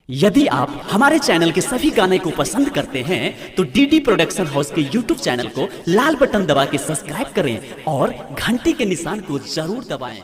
यदि आप हमारे चैनल के सभी गाने को पसंद करते हैं तो डीडी प्रोडक्शन हाउस के यूट्यूब चैनल को लाल बटन दबा के सब्सक्राइब करें और घंटी के निशान को जरूर दबाएं।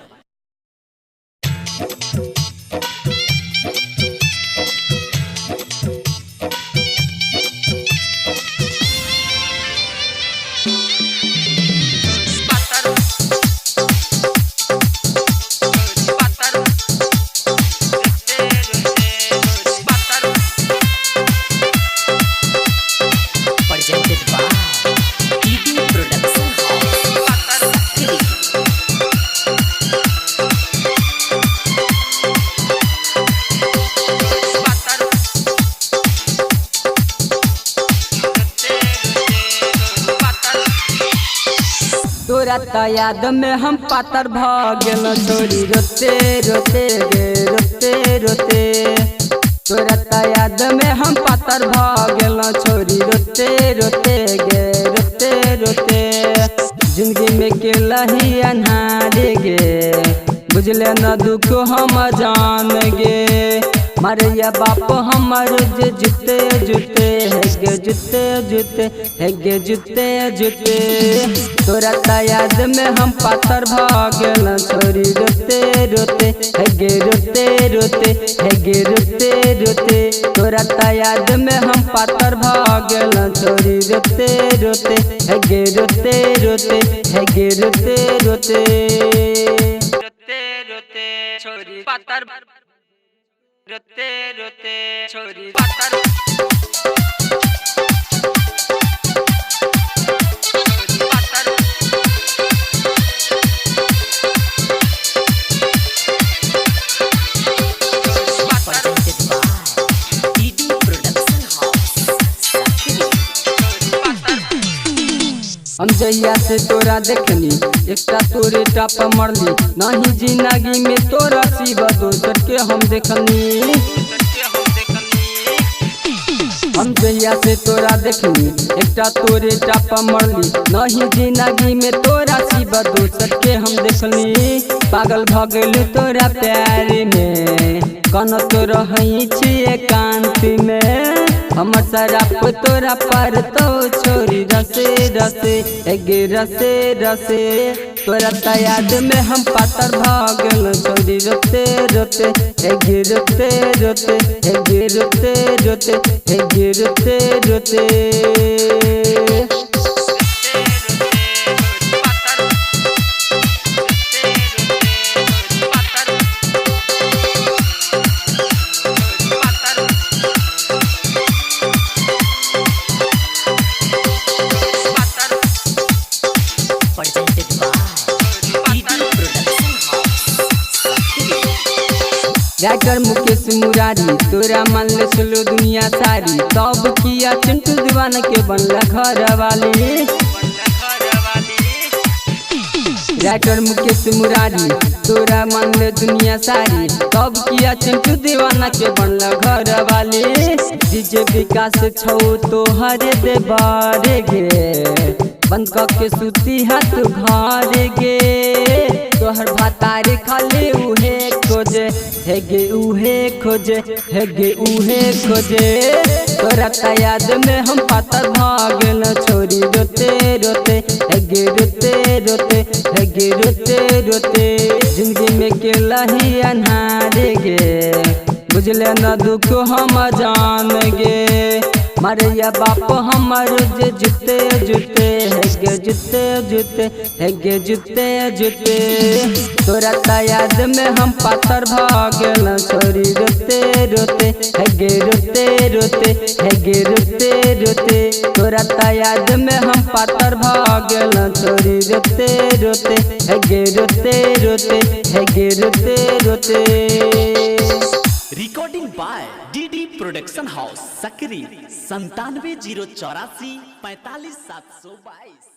तोरा त याद में हम पातर भागल छोरी रोते रोते गे रोते रोते। तोरा त याद में हम पातर भागल छोरी रोते रोते गे रोते रोते। जिंदगी में के लही अन्हारे गे बुझले न दुख हम जान गे। मारिया बाप हमर जे जुते जुते है गे जुते जुते है गे जुते जुते। तोरा त याद में हम पातर भागल छोरी रोते रोते है गे रोते रोते है गे रोते रोते। तोरा त याद में हम पातर भागल छोरी रोते रोते है गे रोते रोते है गे रोते रोते रोते रोते छोरी पातर रोते रोते छोरी पातर हम जहिया से तोरा देखनी एकटा तोरे टापा मरली नहीं जिंदगी में तोरा सिवा दोसर के हम देखनी। हम जहिया से तोरा देखनी एकटा तोरे टापा मरली नहीं जिंदगी में तोरा सिवा दोसर के हम देखनी। पागल भ गेलू तोरा प्यार में कन तो रही छी एकांत में। हमर शराब तोरा पर तो छोरी रसे रसे एगे रसे रसे। तोरा त याद में हम पातर भागल छोरी रोते रोते एगे रोते रोते एगे रोते रोते एगे रोते रोते। राइटर मुकेश मुरारी तोरा मान ले चलो दुनिया सारी तब किया चिंटू दीवाना के बनला घर वाली। राइटर मुकेश मुरारी तोरा मान ले दुनिया सारी तब किया चिंटू दीवाना के बनला घर वाली। डीजे विकास छौ तो हरे दे बारे गे बंद के सूती हाथ घर गे। तोहर भातारे खाली उहे खोजे है गे उहे खोजे है गे उहे खोजे। तोरा त याद में हम पातर भागल छोरी रोते रोते है गे रोते रोते है गे रोते रोते। जिंदगी में के लही अन्हारे गे बुझले न दुख हम जान गे। मारिया बाप हमर जे जुते जुते है गे जुते जुते है गे जुते जुते। तोरा त याद में हम पातर भागल छोरी रोते रोते है गे रोते रोते है गे रोते रोते। तोरा त याद में हम पातर भागल छोरी रोते रोते है गे रोते रोते है गे रोते रोते। Recording by DD production house Sakri 97 084 45 722।